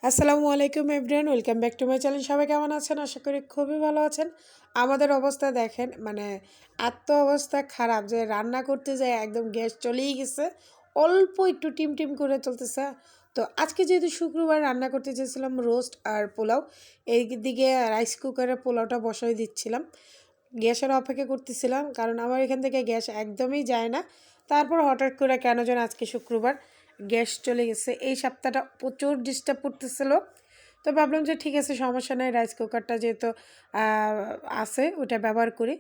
আসসালামু আলাইকুম everyone, welcome back to my channel. সবাই কেমন আছেন? আশা করি খুবই ভালো আছেন। আমাদের অবস্থা দেখেন, মানে এত অবস্থা খারাপ যে রান্না করতে যায় একদম গ্যাস চলেই গেছে, অল্প একটু টিম টিম করে চলতেছে। তো আজকে যেহেতু শুক্রবার, রান্না করতে চেয়েছিলাম রোস্ট আর পোলাও। এই দিকে রাইস কুকারে পোলাওটা বসাই দিচ্ছিলাম, গ্যাসের অপেক্ষা করতেছিলাম, কারণ আমার এখান থেকে গ্যাস একদমই যায় না। তারপর হঠাৎ করে কেন যেন আজকে শুক্রবার গ্যাস চলে গেছে। এই সপ্তাহটা প্রচুর ডিস্টার্ব করতেছিল। তো ভাবলাম যে ঠিক আছে, সমস্যা নাই, রাইস কুকারটা যেহেতু আছে ওটা ব্যবহার করি।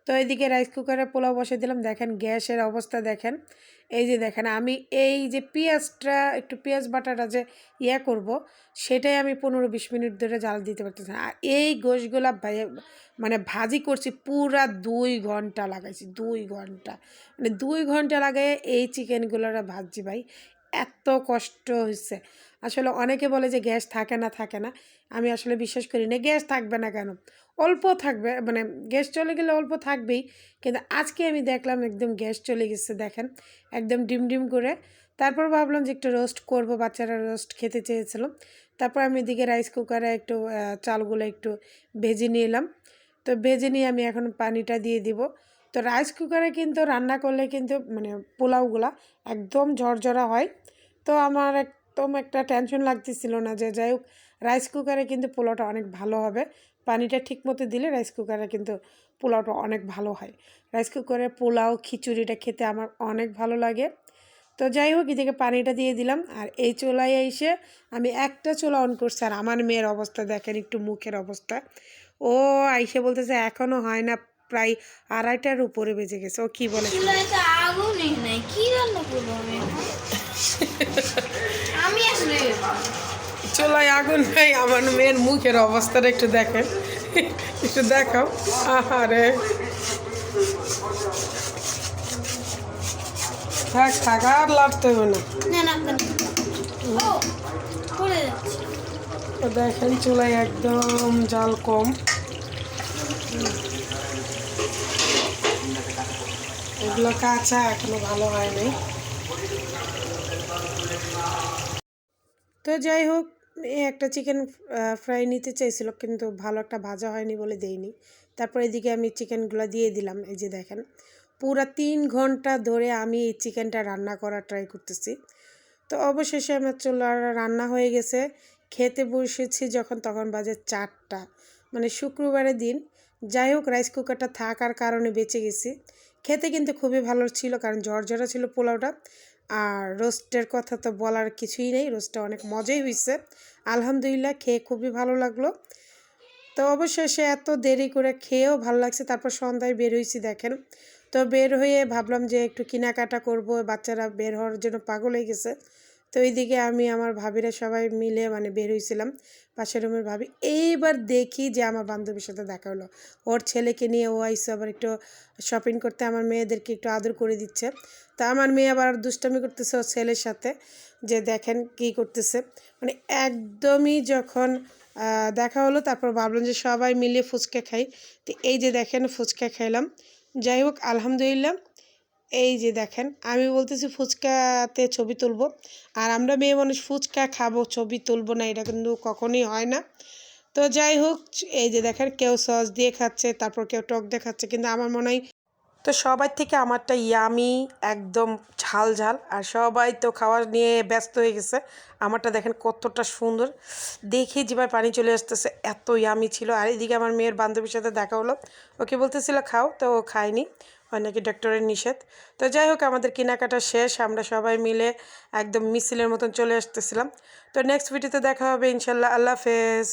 তো এইদিকে রাইস কুকারে পোলাও বসে দিলাম। দেখেন গ্যাসের অবস্থা দেখেন। এই যে দেখেন, আমি এই যে পেঁয়াজটা একটু পেঁয়াজ বাটাটা যে করব, সেটাই আমি 15-20 মিনিট ধরে জাল দিতে পারতেছি না। আর এই গোশগুলা মানে ভাজি করছি পুরা 2 ঘন্টা লাগাইছি, 2 ঘন্টা, মানে 2 ঘন্টা লাগাই এই চিকেনগুলোরা ভাজি ভাই। এত কষ্ট হয়েছে। আসলে অনেকে বলে যে গ্যাস থাকে না থাকে না, আমি আসলে বিশ্বাস করি না। গ্যাস থাকবে না কেন, অল্প থাকবে, মানে গ্যাস চলে গেলে অল্প থাকবেই। কিন্তু আজকে আমি দেখলাম একদম গ্যাস চলে গেছে, দেখেন একদম ডিম ডিম করে। তারপর ভাবলাম যে একটু রোস্ট করব, বাচ্চারা রোস্ট খেতে চেয়েছিল। তারপর আমি এদিকে রাইস কুকারে একটু চালগুলো একটু ভেজে নিলাম। তো ভেজে নিয়ে আমি এখন পানিটা দিয়ে দিব। তো রাইস কুকারে কিন্তু রান্না করলে কিন্তু মানে পোলাওগুলা একদম ঝরঝরা হয়। তো আমার একদম একটা টেনশন লাগতেছিল না, যে যাই হোক রাইস কুকারে কিন্তু পোলাওটা অনেক ভালো হবে। পানিটা ঠিক মতো দিলে রাইস কুকারে কিন্তু পোলাওটা অনেক ভালো হয়। রাইস কুকারে পোলাও খিচুড়িটা খেতে আমার অনেক ভালো লাগে। তো যাই হোক, এদিকে পানিটা দিয়ে দিলাম। আর এই চুলায় এসে আমি একটা চুলা অন করছি, আর আমার মেয়ের অবস্থা দেখেন, একটু মুখের অবস্থা। ও আইসে বলতেছে এখনও হয় না, প্রায় 2:30টার উপরে বেজে গেছে। ও কি বলে চুলায় আগুন নাই, আমার মেয়ের মুখের অবস্থাটা একটু দেখেন, একটু দেখাও। আহারে থাক থাক, আর লাগতে হবে না। তো দেখেন চুলায় একদম জাল কম। এগুলো কাঁচা, এখনো ভালো হয় নাই। তো যাই হোক, একটা চিকেন ফ্রাই নিতে চাইছিল, কিন্তু ভালো একটা ভাজা হয়নি বলে দেইনি। তারপর এদিকে আমি চিকেনগুলো দিয়ে দিলাম। এই যে দেখেন, পুরা 3 ঘন্টা ধরে আমি এই চিকেনটা রান্না করার ট্রাই করতেছি। তো অবশেষে আমার চুলার রান্না হয়ে গেছে। খেতে বসেছি যখন, তখন বাজে 4টা, মানে শুক্রবারের দিন। যাই হোক, রাইস কুকারটা থাকার কারণে বেঁচে গেছি। খেতে কিন্তু খুবই ভালো ছিল, কারণ ঝরঝরা ছিল পোলাওটা। আর রোস্টের কথা তো বলার কিছুই নেই, রোস্টটা অনেক মজাই হয়েছে। আলহামদুলিল্লাহ, খেয়ে খুবই ভালো লাগলো। তো অবশেষে এত দেরি করে খেয়েও ভালো লাগছে। তারপর সন্ধ্যায় বের হয়েছি দেখেন। তো বের হয়ে ভাবলাম যে একটু কেনাকাটা করব, বাচ্চারা বের হওয়ার জন্য পাগল হয়ে গেছে। তো এইদিকে আমি আমার ভাবিরা সবাই মিলে মানে বের হয়েছিলাম, পাশের রুমের ভাবি। এইবার দেখি যে আমার বান্ধবীর সাথে দেখা হলো, ওর ছেলেকে নিয়ে ও আইসে আবার একটু শপিং করতে, আমার মেয়েদেরকে একটু আদর করে দিচ্ছে। তা আমার মেয়ে আবার দুষ্টামি করতেছে ওর ছেলের সাথে, যে দেখেন কি করতেছে। মানে একদমই যখন দেখা হলো, তারপর ভাবলাম যে সবাই মিলে ফুচকা খাই। তো এই যে দেখেন ফুচকা খাইলাম। যাই হোক আলহামদুলিল্লাহ। এই যে দেখেন, আমি বলতেছি ফুচকাতে ছবি তুলবো, আর আমরা মেয়ে মানুষ ফুচকা খাবো ছবি তুলবো না, এটা কিন্তু কখনোই হয় না। তো যাই হোক, এই যে দেখেন কেউ সস দিয়ে খাচ্ছে, তারপর কেউ টক দিয়ে খাচ্ছে, কিন্তু আমার মনে হয় তো সবার থেকে আমারটা ইয়ামি, একদম ঝাল ঝাল। আর সবাই তো খাওয়া নিয়ে ব্যস্ত হয়ে গেছে। আমারটা দেখেন কতটা সুন্দর, দেখে জিভায় পানি চলে আসতেছে, এত ইয়ামি ছিল। আর এদিকে আমার মেয়ের বান্ধবীর সাথে দেখা হলো, ওকে বলতেছিল খাও, তো ও খায়নি, হয় নাকি ডক্টরের নিষেধ। তো যাই হোক, আমাদের কেনাকাটা শেষ, আমরা সবাই মিলে একদম মিছিলের মতন চলে আসতেছিলাম। তো নেক্সট ভিডিওতে দেখা হবে ইনশাল্লাহ। আল্লাহ হাফেজ।